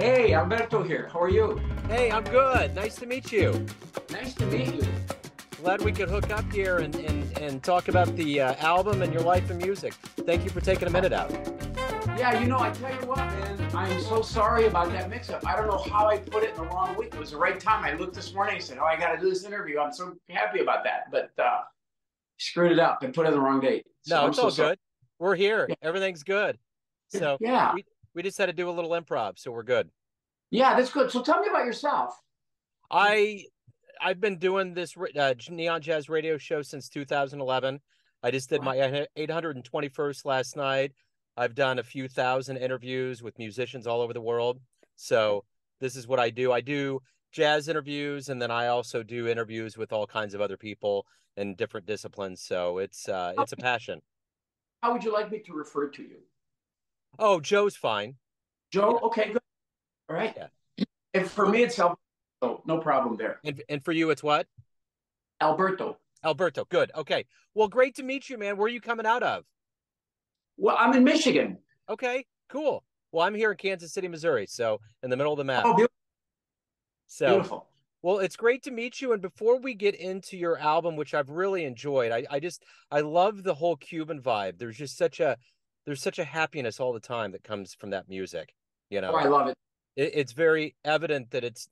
Hey, Alberto here. How are you? Hey, I'm good. Nice to meet you. Nice to meet you. Glad we could hook up here and talk about the album and your life in music. Thank you for taking a minute out. Yeah, I tell you what, man, I'm so sorry about that mix-up. I don't know how I put it in the wrong week. It was the right time. I looked this morning and said, oh, I got to do this interview. I'm so happy about that. But screwed it up and put it in the wrong date. So No, I'm it's so all sorry. good. We're here. Yeah. Everything's good. So Yeah. we just had to do a little improv, so we're good. Yeah, that's good. So tell me about yourself. I I've been doing this Neon Jazz radio show since 2011. I just did Wow. my 821st last night. I've done a few thousand interviews with musicians all over the world. So this is what I do. I do jazz interviews, and then I also do interviews with all kinds of other people in different disciplines. So it's a passion. How would you like me to refer to you? Oh, Joe's fine. Joe? Yeah, Okay, good. All right. yeah. And for me, it's Alberto. No problem there. And for you, it's what? Alberto. Alberto. Good. Okay. Well, great to meet you, man. Where are you coming out of? Well, I'm in Michigan. Okay, cool. Well, I'm here in Kansas City, Missouri, so in the middle of the map. Oh, So, beautiful. well, it's great to meet you. And before we get into your album, which I've really enjoyed, I love the whole Cuban vibe. There's such a happiness all the time that comes from that music. You Oh, know, I love it. it's very evident that it's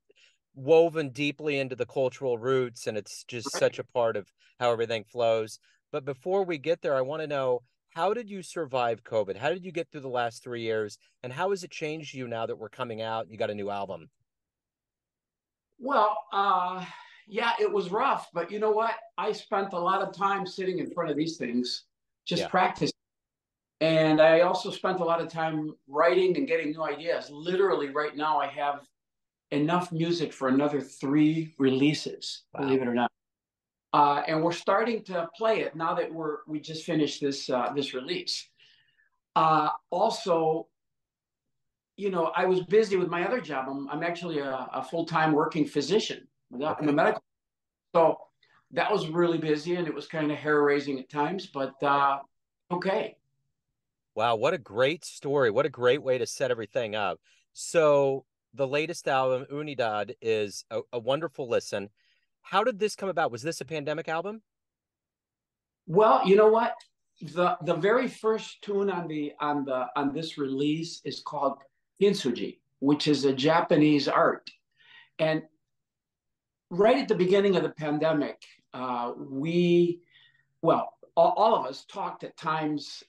woven deeply into the cultural roots, and it's just Right. such a part of how everything flows. But before we get there, I want to know, how did you survive COVID? How did you get through the last 3 years? And how has it changed you now that we're coming out and you got a new album? Well, yeah, it was rough, but you know what? I spent a lot of time sitting in front of these things, just Yeah. practicing. And I also spent a lot of time writing and getting new ideas. Literally, right now, I have enough music for another 3 releases, Wow. believe it or not. And we're starting to play it now that we just finished this release. Also, I was busy with my other job. I'm actually a full-time working physician. I'm a Okay. medical. So that was really busy and it was kind of hair-raising at times, but Yeah. okay. Wow, what a great story. What a great way to set everything up. So the latest album, Unidad, is a wonderful listen. How did this come about? Was this a pandemic album? Well, you know what? The very first tune on this release is called Kintsugi, which is a Japanese art. And right at the beginning of the pandemic, all of us talked at times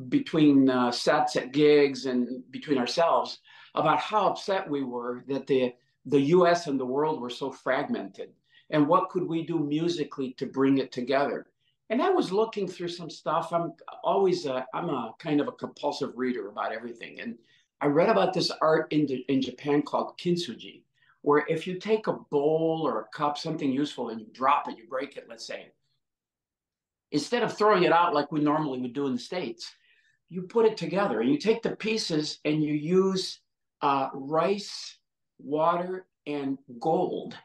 between sets at gigs and between ourselves about how upset we were that the U.S. and the world were so fragmented, and what could we do musically to bring it together. And I was looking through some stuff. I'm a kind of a compulsive reader about everything, and I read about this art in Japan called kintsugi, where if you take a bowl or a cup, something useful, and you drop it, you break it, let's say, instead of throwing it out like we normally would do in the States, you put it together and you take the pieces and you use rice, water, and gold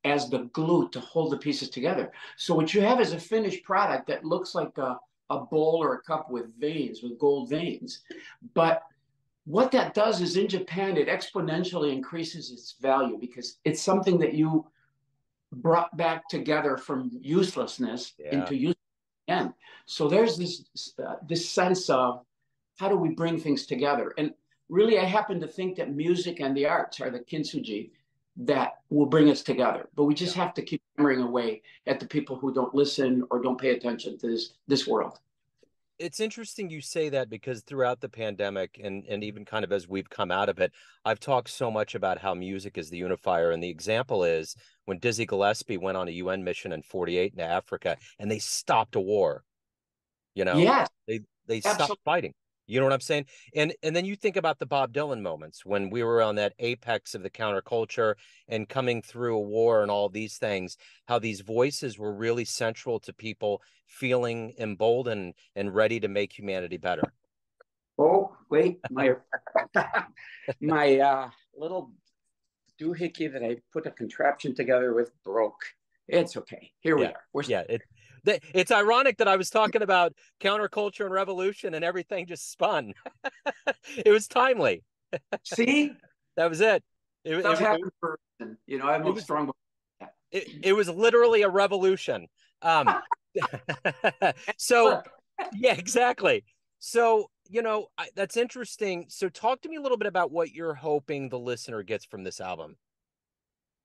as the glue to hold the pieces together. So what you have is a finished product that looks like a bowl or a cup with veins, with gold veins. But what that does is in Japan, it exponentially increases its value because it's something that you brought back together from uselessness Yeah. into use again. So there's this sense of how do we bring things together? And really, I happen to think that music and the arts are the kintsugi that will bring us together. But we just Yeah. have to keep hammering away at the people who don't listen or don't pay attention to this world. It's interesting you say that, because throughout the pandemic and even kind of as we've come out of it, I've talked so much about how music is the unifier. And the example is when Dizzy Gillespie went on a UN mission in 48 into Africa and they stopped a war, you know, Yes, they stopped absolutely. fighting. You know what I'm saying? And then you think about the Bob Dylan moments when we were on that apex of the counterculture and coming through a war and all these things, how these voices were really central to people feeling emboldened and ready to make humanity better. Oh, wait, my little doohickey that I put a contraption together with broke. It's okay. Here we Yeah. are. We're Yeah. It's ironic that I was talking about counterculture and revolution and everything just spun. It was timely. See, That was it. Stuff happened first, and I'm it no was strong. it was literally a revolution. Um, so Look, yeah, exactly. So, that's interesting. So talk to me a little bit about what you're hoping the listener gets from this album.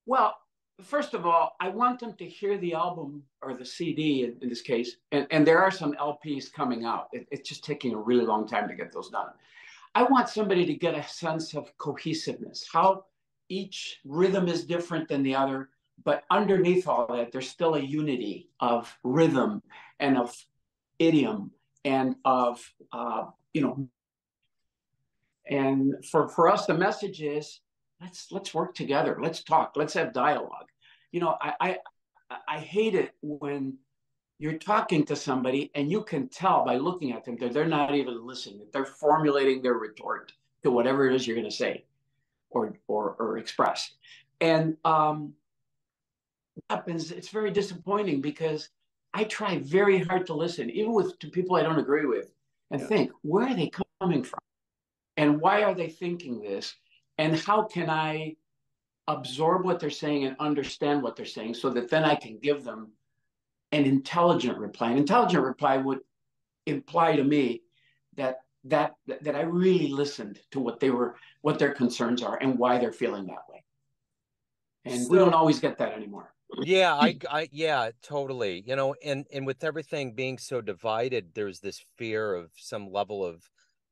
well, first of all, I want them to hear the album or the CD in this case, and there are some LPs coming out. It's just taking a really long time to get those done. I want somebody to get a sense of cohesiveness, how each rhythm is different than the other, but underneath all that, there's still a unity of rhythm and of idiom and of, and for us, the message is let's work together, let's talk, let's have dialogue. I hate it when you're talking to somebody and you can tell by looking at them that they're not even listening, that they're formulating their retort to whatever it is you're going to say or express. And happens, it's very disappointing because I try very hard to listen, even to people I don't agree with, and think, where are they coming from? And why are they thinking this? And how can I absorb what they're saying and understand what they're saying so that then I can give them an intelligent reply. An intelligent reply would imply to me that I really listened to what their concerns are and why they're feeling that way. And we don't always get that anymore. Yeah, yeah, totally. And with everything being so divided, there's this fear of some level of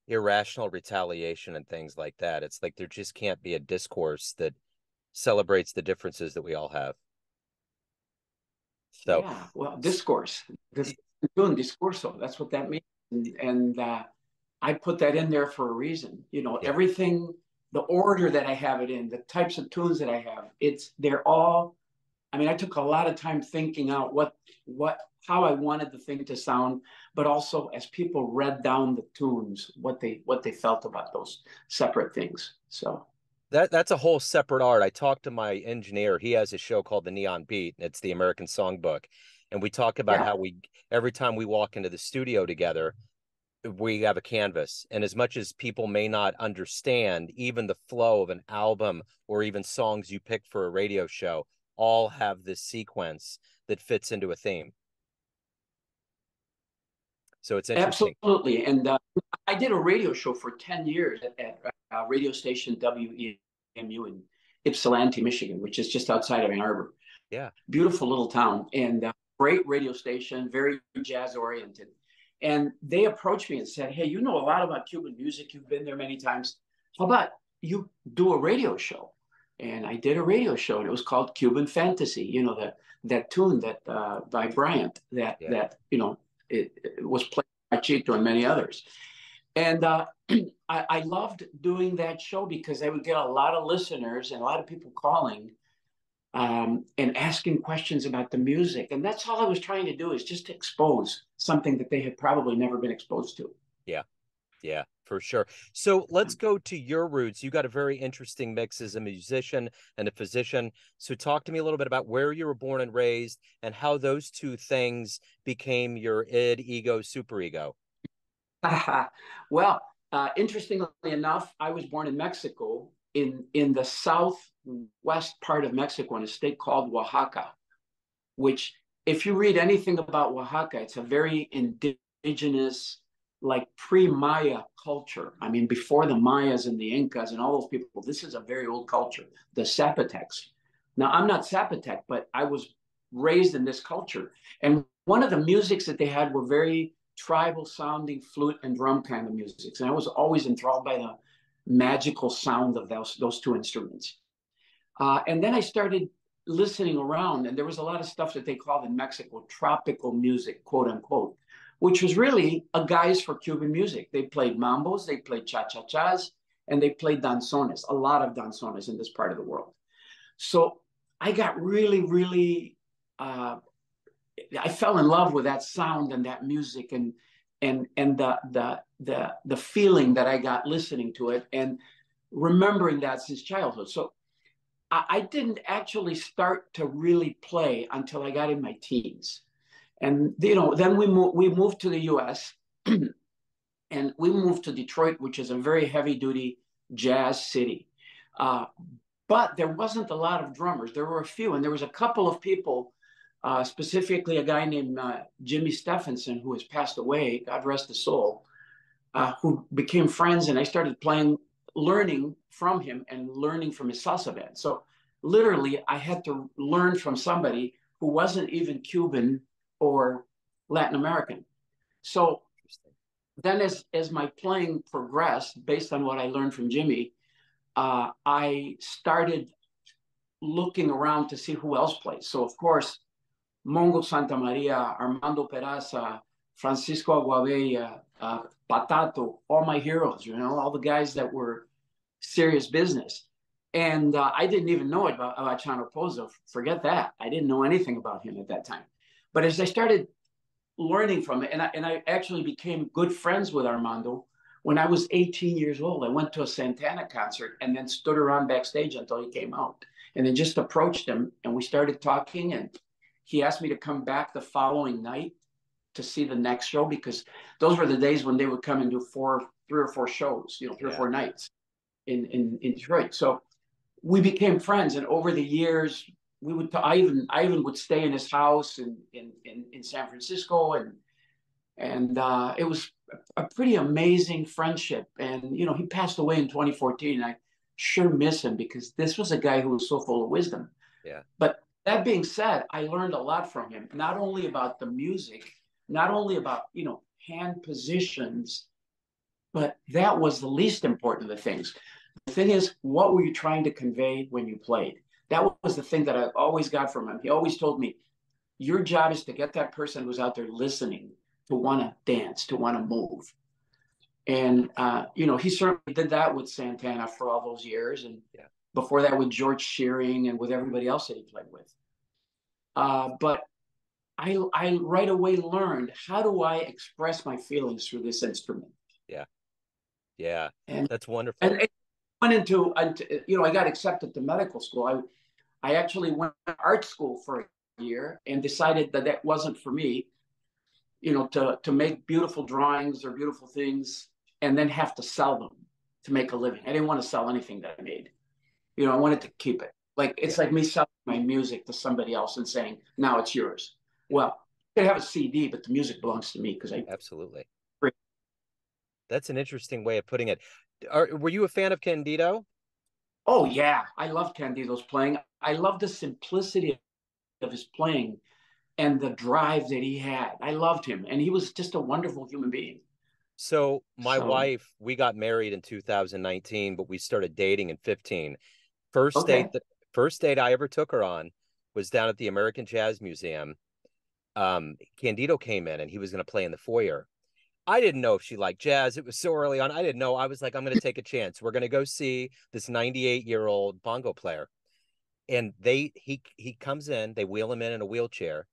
irrational retaliation and things like that. It's like there just can't be a discourse that celebrates the differences that we all have. So yeah, well, discourse, doing discurso, that's what that means. And I put that in there for a reason. yeah, Everything, the order that I have it in, the types of tunes that I have, they're all. I mean, I took a lot of time thinking out how I wanted the thing to sound, but also as people read down the tunes, what they felt about those separate things. So that's a whole separate art. I talked to my engineer. He has a show called The Neon Beat. It's the American Songbook. And we talk about how every time we walk into the studio together, we have a canvas. And as much as people may not understand even the flow of an album or even songs you pick for a radio show, all have this sequence that fits into a theme. So it's interesting. absolutely. And I did a radio show for 10 years at radio station WEMU in Ypsilanti, Michigan, which is just outside of Ann Arbor. Yeah. Beautiful little town, and great radio station, very jazz oriented. And they approached me and said, "Hey, you know a lot about Cuban music. You've been there many times. How about you do a radio show?" And I did a radio show, and it was called Cuban Fantasy. That tune that by Bryant that it was played by Chito and many others. And I loved doing that show because I would get a lot of listeners and a lot of people calling and asking questions about the music. And that's all I was trying to do, is just to expose something that they had probably never been exposed to. Yeah. Yeah, for sure. So let's go to your roots. You got a very interesting mix as a musician and a physician. So talk to me a little bit about where you were born and raised and how those two things became your id, ego, superego. Well, interestingly enough, I was born in Mexico, in the southwest part of Mexico, in a state called Oaxaca, which, if you read anything about Oaxaca, it's a very indigenous, like pre-Maya culture. I mean, before the Mayas and the Incas and all those people, this is a very old culture, the Zapotecs. Now, I'm not Zapotec, but I was raised in this culture. And one of the musics that they had were very tribal sounding flute and drum kind of musics. And I was always enthralled by the magical sound of those two instruments. And then I started listening around, and there was a lot of stuff that they called in Mexico tropical music, quote unquote, which was really a guise for Cuban music. They played mambos, they played cha-cha-chas, and they played danzones, a lot of danzones in this part of the world. So I got really, really, I fell in love with that sound and that music and the feeling that I got listening to it and remembering that since childhood. So I didn't actually start to really play until I got in my teens. And then we moved to the U.S. and we moved to Detroit, which is a very heavy duty jazz city. Uh, but there wasn't a lot of drummers. There were a few, and there was a couple of people, specifically a guy named Jimmy Stephenson, who has passed away, God rest his soul, who became friends, and I started playing, learning from him and learning from his salsa band. So literally, I had to learn from somebody who wasn't even Cuban or Latin American. So then as my playing progressed, based on what I learned from Jimmy, I started looking around to see who else plays. So of course, Mongo Santa Maria, Armando Peraza, Francisco Aguabella, Patato, all my heroes, you know, all the guys that were serious business. And I didn't even know about Chano Pozo. Forget that. I didn't know anything about him at that time. But as I started learning from it, and I actually became good friends with Armando when I was 18 years old. I went to a Santana concert and then stood around backstage until he came out, and then just approached him and we started talking, and he asked me to come back the following night to see the next show, because those were the days when they would come and do 3 or 4 shows, you know, 3 or 4 nights in Detroit. So we became friends, and over the years we would. I even would stay in his house in San Francisco, and it was a pretty amazing friendship. And you know, he passed away in 2014. I sure miss him, because this was a guy who was so full of wisdom. Yeah. But that being said, I learned a lot from him, not only about the music, not only about, you know, hand positions, but that was the least important of the things. The thing is, what were you trying to convey when you played? That was the thing that I always got from him. He always told me, your job is to get that person who's out there listening to want to dance, to want to move. And, you know, he certainly did that with Santana for all those years. And before that with George Shearing and with everybody else that he played with. But I right away learned, how do I express my feelings through this instrument? Yeah. Yeah. And that's wonderful. And it went into, you know, I got accepted to medical school. I actually went to art school for a year and decided that that wasn't for me, you know, to make beautiful drawings or beautiful things and then have to sell them to make a living. I didn't want to sell anything that I made. You know, I wanted to keep it. Like, it's like me selling my music to somebody else and saying, now it's yours. Well, you can have a CD, but the music belongs to me, because I absolutely. That's an interesting way of putting it. Were you a fan of Candido? Oh yeah, I love Candido's playing. I love the simplicity of his playing and the drive that he had. I loved him, and he was just a wonderful human being. So my wife, we got married in 2019, but we started dating in 15. First date I ever took her on was down at the American Jazz Museum. Candido came in and he was going to play in the foyer. I didn't know if she liked jazz. It was so early on. I didn't know. I was like, I'm going to take a chance. We're going to go see this 98-year-old bongo player. And he comes in, they wheel him in a wheelchair.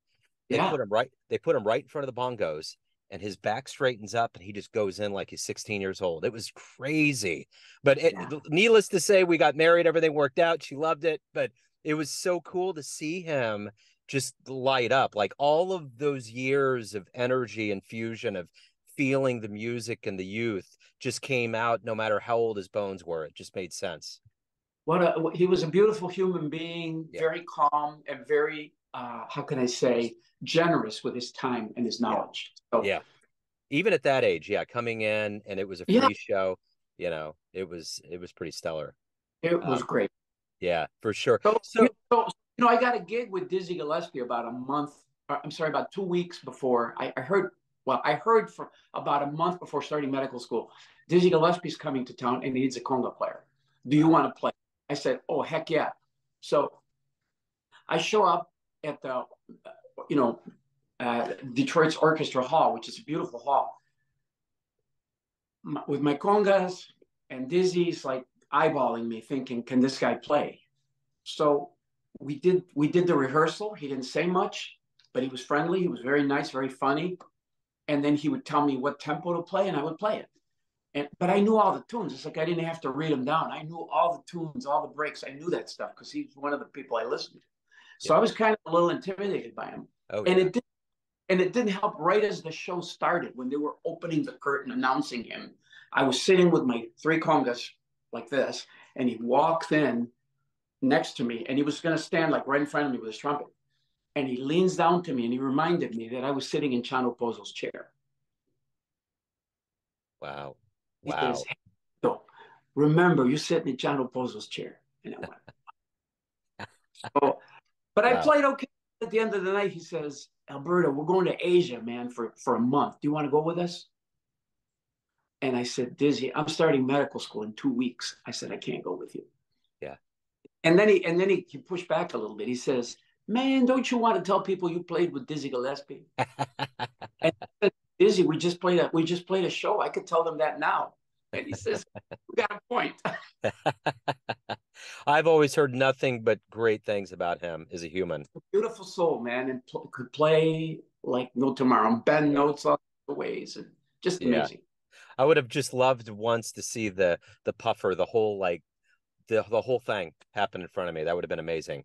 They put him right in front of the bongos, and his back straightens up and he just goes in like he's 16 years old. It was crazy. But needless to say, we got married, everything worked out. She loved it, but it was so cool to see him just light up. Like, all of those years of energy and fusion of feeling the music and the youth just came out, no matter how old his bones were. It just made sense. He was a beautiful human being, very calm and very, how can I say, generous with his time and his knowledge. So, even at that age, coming in, and it was a free show, you know, it was pretty stellar. It was great. Yeah, for sure. So, you know, I got a gig with Dizzy Gillespie about 2 weeks before. I heard for about a month before starting medical school, Dizzy Gillespie's coming to town and he needs a conga player. Do you want to play? I said, oh, heck yeah. So I show up at the, you know, Detroit's Orchestra Hall, which is a beautiful hall, with my congas, and Dizzy's like eyeballing me thinking, can this guy play? So we did the rehearsal. He didn't say much, but he was friendly. He was very nice, very funny. And then he would tell me what tempo to play, and I would play it. But I knew all the tunes. It's like I didn't have to read them down. I knew all the tunes, all the breaks. I knew that stuff because he's one of the people I listened to. So I was kind of a little intimidated by him. And it didn't help. Right as the show started, when they were opening the curtain, announcing him, I was sitting with my 3 congas like this, And he walked in next to me, and he was going to stand like right in front of me with his trumpet. And he leans down to me, and he reminded me that I was sitting in Chano Pozo's chair. Wow. He Wow. says, hey, so remember, you're sitting in Chano Pozo's chair. And I went, so, but I Wow. played okay. At the end of the night, he says, Alberto, we're going to Asia, man, for a month. Do you want to go with us? And I said, Dizzy, I'm starting medical school in 2 weeks. I said, I can't go with you. Yeah. And then he pushed back a little bit. He says, man, don't you want to tell people you played with Dizzy Gillespie? And I said, Dizzy, we just played a show. I could tell them that now. And he says, we got a point. I've always heard nothing but great things about him as a human. Beautiful soul, man, and could play like no tomorrow, and bend Yeah. notes all the ways, and just Yeah. amazing. I would have just loved once to see the puffer, the whole like the whole thing happen in front of me. That would have been amazing.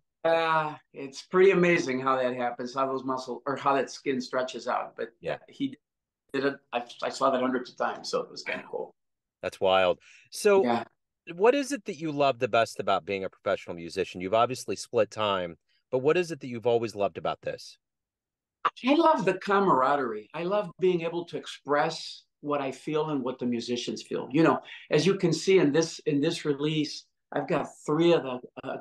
It's pretty amazing how that happens, how those muscles or how that skin stretches out. But Yeah. he did it. I saw that hundreds of times, so it was kind of cool. That's wild. So Yeah. what is it that you love the best about being a professional musician? You've obviously split time, but what is it that you've always loved about this? I love the camaraderie. I love being able to express what I feel and what the musicians feel. As you can see in this release, I've got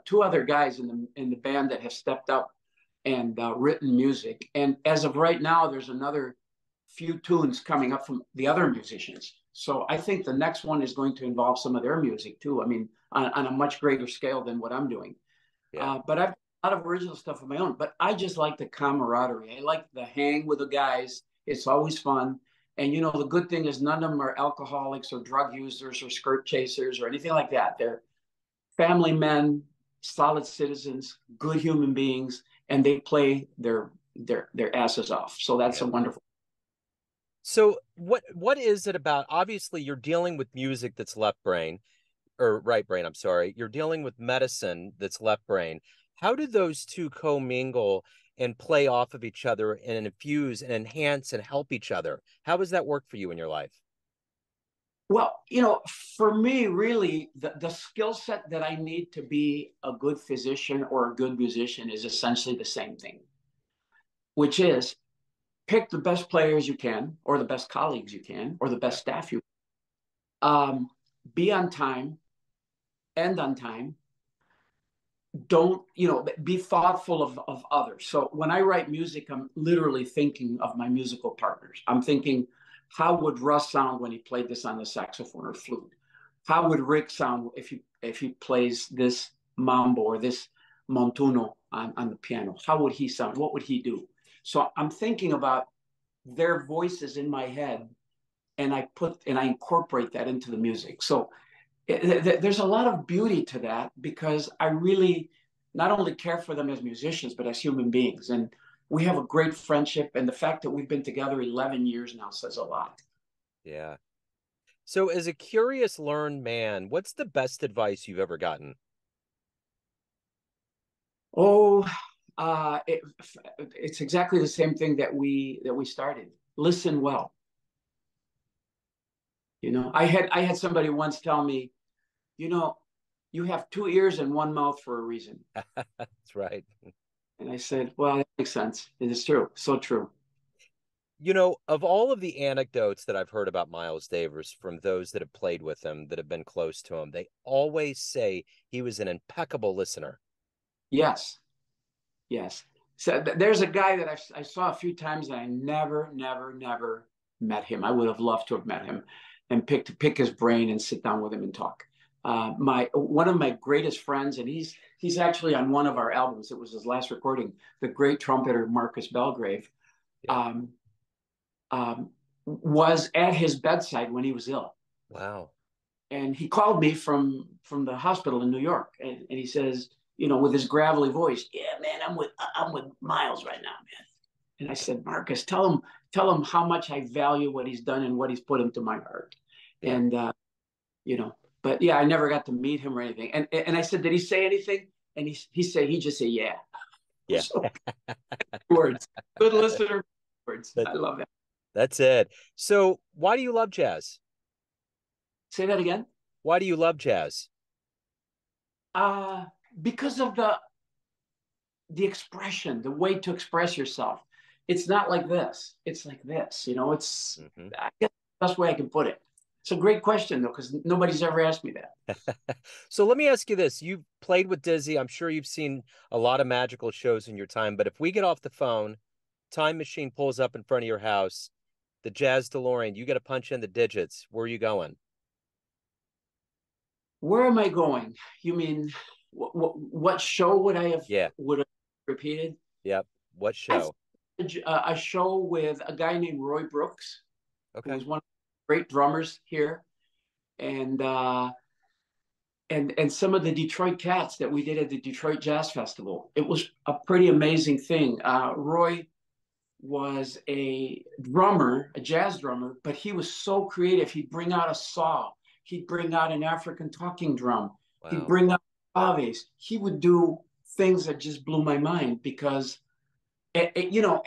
two other guys in the band that have stepped up and written music. And as of right now, there's another few tunes coming up from the other musicians. So I think the next one is going to involve some of their music too. I mean, on a much greater scale than what I'm doing. Yeah. But I've a lot of original stuff of my own. But I just like the camaraderie. I like the hang with the guys. It's always fun. And the good thing is none of them are alcoholics or drug users or skirt chasers or anything like that. They're family men, solid citizens, good human beings, and they play their asses off. So that's Yeah. a wonderful. So what is it about? Obviously, you're dealing with music that's left brain or right brain, I'm sorry. You're dealing with medicine that's left brain. How do those two commingle and play off of each other and infuse and enhance and help each other? How does that work for you in your life? Well, for me, really, the skill set that I need to be a good physician or a good musician is essentially the same thing, which is pick the best players you can, or the best colleagues you can, or the Yeah. best staff you be on time, end on time. Don't, be thoughtful of others. So when I write music, I'm literally thinking of my musical partners. I'm thinking, how would Russ sound when he played this on the saxophone or flute? How would Rick sound if he plays this mambo or this montuno on the piano? How would he sound? What would he do? So I'm thinking about their voices in my head, and I incorporate that into the music. So there's a lot of beauty to that because I really not only care for them as musicians, but as human beings. And we have a great friendship. And the fact that we've been together 11 years now says a lot. Yeah. So as a curious, learned man, what's the best advice you've ever gotten? Oh, it's exactly the same thing that we started. Listen well. I had somebody once tell me, you know, you have two ears and one mouth for a reason. That's right. And I said, well, that makes sense. It is true. So true. Of all of the anecdotes that I've heard about Miles Davis from those that have played with him, that have been close to him, they always say he was an impeccable listener. Yes. Yes. So there's a guy that I saw a few times and I never, never, never met him. I would have loved to have met him and pick his brain and sit down with him and talk. My one of my greatest friends, and he's actually on one of our albums. It was his last recording. The great trumpeter Marcus Belgrave Yeah. um, was at his bedside when he was ill, Wow. and he called me from the hospital in New York, and he says, with his gravelly voice, "Yeah, man, I'm with Miles right now, man." And I said, Marcus, tell him how much I value what he's done and what he's put into my heart. Yeah. And but yeah, I never got to meet him or anything. And I said, did he say anything? And he just said, yeah. Yeah. So, words, good listener. Words. That, I love that. that's it. So why do you love jazz? Say that again. Why do you love jazz? Uh, because of the expression, the way to express yourself. It's not like this. It's like this. You know, it's Mm-hmm. I guess the best way I can put it. It's a great question though, because nobody's ever asked me that. So let me ask you this. You've played with Dizzy. I'm sure you've seen a lot of magical shows in your time, but if we get off the phone, time machine pulls up in front of your house, the Jazz DeLorean, you got to punch in the digits. Where are you going? Where am I going? You mean what show Yeah. would have repeated? Yep. What I show? a show with a guy named Roy Brooks, who Okay. was one of the great drummers here, and and some of the Detroit Cats that we did at the Detroit Jazz Festival. It was a pretty amazing thing. Roy was a drummer, a jazz drummer, but he was so creative. He'd bring out a saw, he'd bring out an African talking drum, he'd Wow. bring out aves. He would do things that just blew my mind because, you know,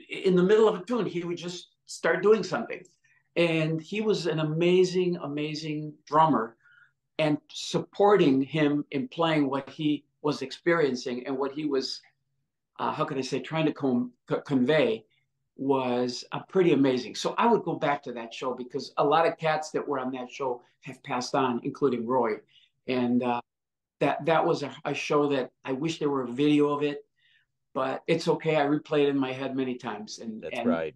in the middle of a tune, he would just start doing something. And he was an amazing, amazing drummer, and supporting him in playing what he was experiencing and what he was, how can I say, trying to convey was pretty amazing. So I would go back to that show because a lot of cats that were on that show have passed on, including Roy. And that was a show that I wish there were a video of it, but it's okay. I replayed it in my head many times, That's right.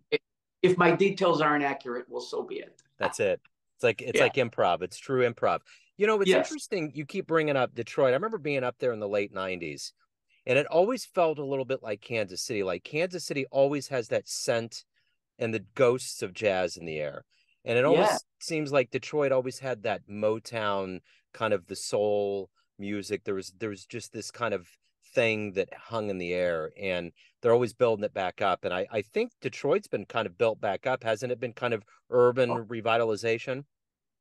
if my details aren't accurate, well, so be it. That's it. It's Yeah. like improv. It's true improv. You know, it's Yes. interesting. You keep bringing up Detroit. I remember being up there in the late 90s, and it always felt a little bit like Kansas City. Like Kansas City always has that scent and the ghosts of jazz in the air. And it Yeah. almost seems like Detroit always had that Motown kind of the soul music. There was just this kind of thing that hung in the air, and they're always building it back up. And I think Detroit's been kind of built back up, hasn't it? Been kind of urban revitalization.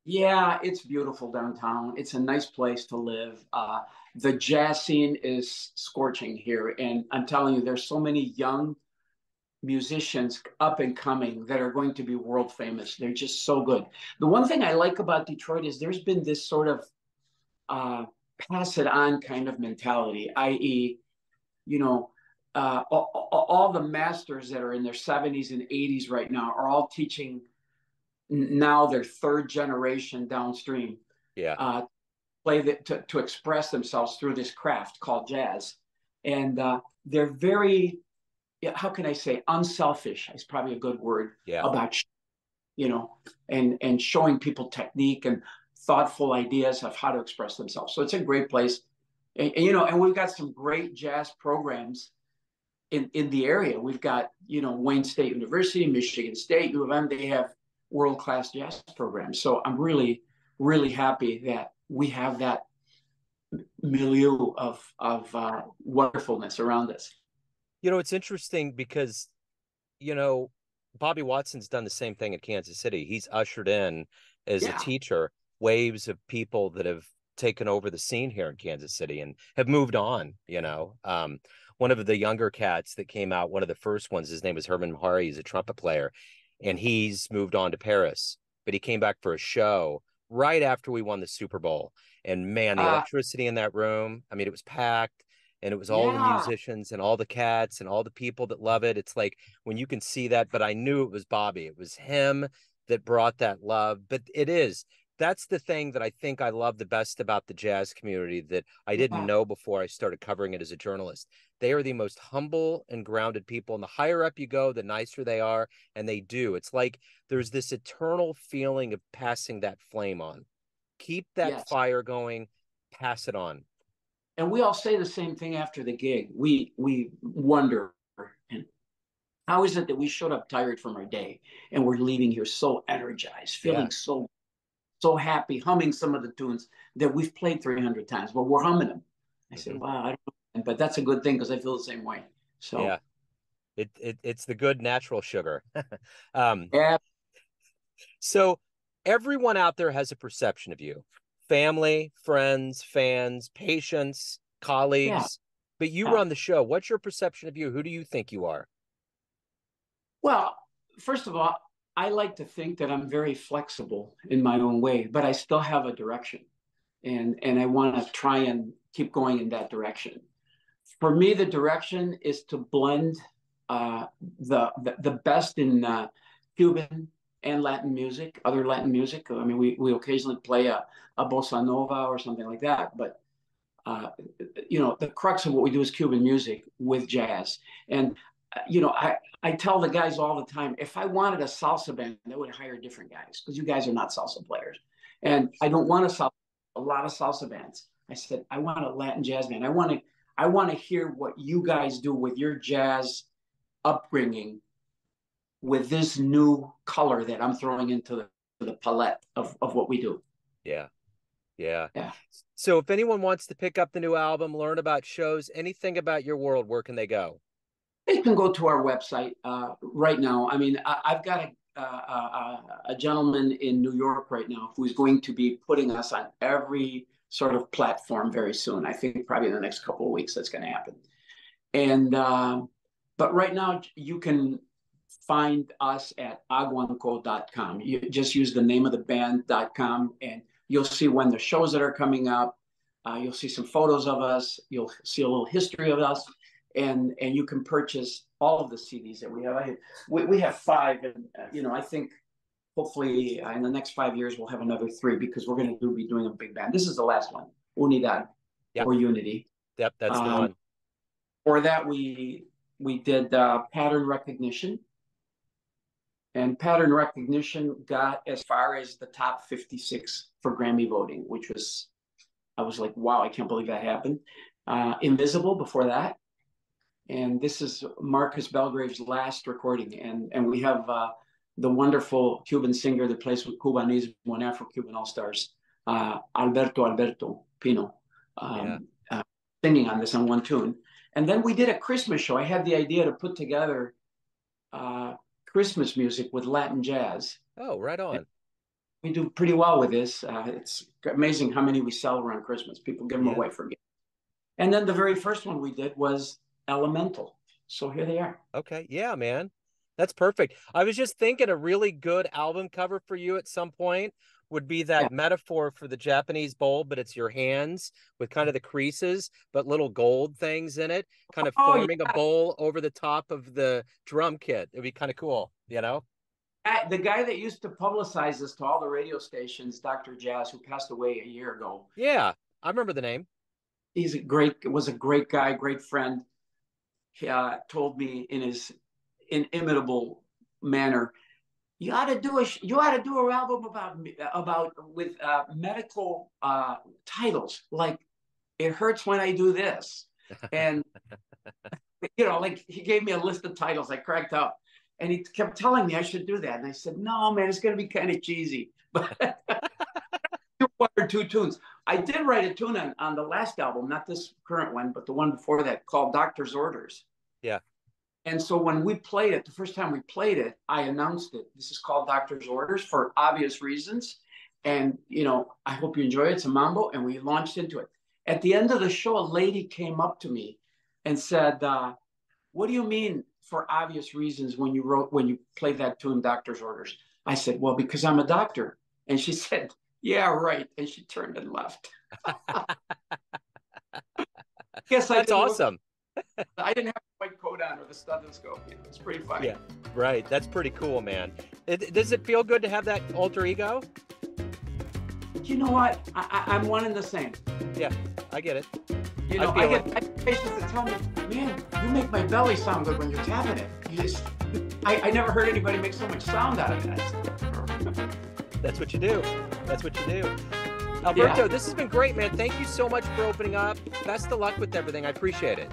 Yeah, it's beautiful downtown. It's a nice place to live. The jazz scene is scorching here, and I'm telling you, there's so many young musicians up and coming that are going to be world famous. They're just so good. The one thing I like about Detroit is there's been this sort of uh, pass it on kind of mentality, i.e., you know, all the masters that are in their 70s and 80s right now are all teaching now their third generation downstream Yeah. uh, play to express themselves through this craft called jazz. And they're very, how can I say, unselfish is probably a good word Yeah. about, you know, and showing people technique and thoughtful ideas of how to express themselves. So it's a great place. You know, and we've got some great jazz programs in the area. We've got, you know, Wayne State University, Michigan State, U of M, they have world-class jazz programs. So I'm really, really happy that we have that milieu of wonderfulness around us. You know, it's interesting because, you know, Bobby Watson's done the same thing at Kansas City. He's ushered in as a Yeah. teacher waves of people that have taken over the scene here in Kansas City and have moved on, you know. One of the younger cats that came out, one of the first ones, his name was Herman Hari. He's a trumpet player, and he's moved on to Paris, but he came back for a show right after we won the Super Bowl. And man, the Uh, electricity in that room, I mean, it was packed, and it was all the yeah. musicians and all the cats and all the people that love it. It's like when you can see that, but I knew it was Bobby. It was him that brought that love. But it is. That's the thing that I think I love the best about the jazz community that I didn't Yeah. know before I started covering it as a journalist. They are the most humble and grounded people. And the higher up you go, the nicer they are. And they do. It's like there's this eternal feeling of passing that flame on. Keep that Yes. fire going, pass it on. And we all say the same thing after the gig. We wonder, and how is it that we showed up tired from our day and we're leaving here so energized, Yeah. feeling so happy, humming some of the tunes that we've played 300 times, but we're humming them. I said, Mm-hmm. wow, I don't know, but that's a good thing because I feel the same way. Yeah. So, It's the good natural sugar. um, yeah, so everyone out there has a perception of you, family, friends, fans, patients, yeah, colleagues, but you yeah. run the show. What's your perception of you? Who do you think you are? Well, first of all, I like to think that I'm very flexible in my own way, but I still have a direction. and I want to try and keep going in that direction. For me, the direction is to blend the best in Cuban and Latin music, other Latin music. I mean, we occasionally play a bossa nova or something like that, but the crux of what we do is Cuban music with jazz. And I tell the guys all the time, if I wanted a salsa band, I would hire different guys, because you guys are not salsa players, and I don't want a lot of salsa bands. I said I want a Latin jazz band. I want to hear what you guys do with your jazz upbringing, with this new color that I'm throwing into the palette of what we do. Yeah. So if anyone wants to pick up the new album, learn about shows, anything about your world, where can they go? They can go to our website right now. I mean, I've got a gentleman in New York right now who's going to be putting us on every sort of platform very soon. I think probably in the next couple of weeks that's going to happen. And but right now you can find us at aguankó.com. You just use the name of the band.com, and you'll see when the shows that are coming up. You'll see some photos of us. You'll see a little history of us, and you can purchase all of the CDs that we have. We have 5, and I think hopefully in the next 5 years we'll have another 3, because we're going to be doing a big band. This is the last one, Unidad, or Unity. Yep, that's the one. For that, we did pattern recognition. And pattern recognition got as far as the top 56 for Grammy voting, which I was like, wow, I can't believe that happened. Invisible before that. And this is Marcus Belgrave's last recording. And we have the wonderful Cuban singer that plays with Cubanismo and Afro-Cuban All-Stars, Alberto Pino, singing on this on one tune. And then we did a Christmas show. I had the idea to put together Christmas music with Latin jazz. Oh, right on. And we do pretty well with this. It's amazing how many we sell around Christmas. People give them away for gifts. And then the very first one we did was Elemental. So here they are. Okay. Yeah, man. That's perfect. I was just thinking a really good album cover for you at some point would be that metaphor for the Japanese bowl, but it's your hands with kind of the creases, but little gold things in it, kind of forming a bowl over the top of the drum kit. It'd be kind of cool, The guy that used to publicize this to all the radio stations, Dr. Jazz, who passed away a year ago. Yeah, I remember the name. Was a great guy, great friend. He told me in his inimitable manner, you ought to do an album about with medical titles, like It Hurts When I Do This, and like he gave me a list of titles. I cracked up, and he kept telling me I should do that, and I said, no, man, it's going to be kind of cheesy. But 1 or 2 tunes. I did write a tune on the last album, not this current one, but the one before that, called Doctor's Orders. Yeah. And so when we played it, the first time we played it, I announced it. This is called Doctor's Orders for obvious reasons. And, I hope you enjoy it. It's a mambo. And we launched into it. At the end of the show, a lady came up to me and said, what do you mean for obvious reasons when you played that tune, Doctor's Orders? I said, well, because I'm a doctor. And she said, yeah, right. And she turned and left. That's awesome. I didn't have a white coat on or the stethoscope. It's pretty funny. Yeah, right. That's pretty cool, man. Does it feel good to have that alter ego? You know what? I'm one and the same. Yeah, I get it. I get patients that tell me, man, you make my belly sound good when you're tapping it. I never heard anybody make so much sound out of that. That's what you do. Alberto, this has been great, man. Thank you so much for opening up. Best of luck with everything. I appreciate it.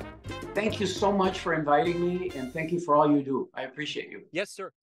Thank you so much for inviting me, and thank you for all you do. I appreciate you. Yes, sir.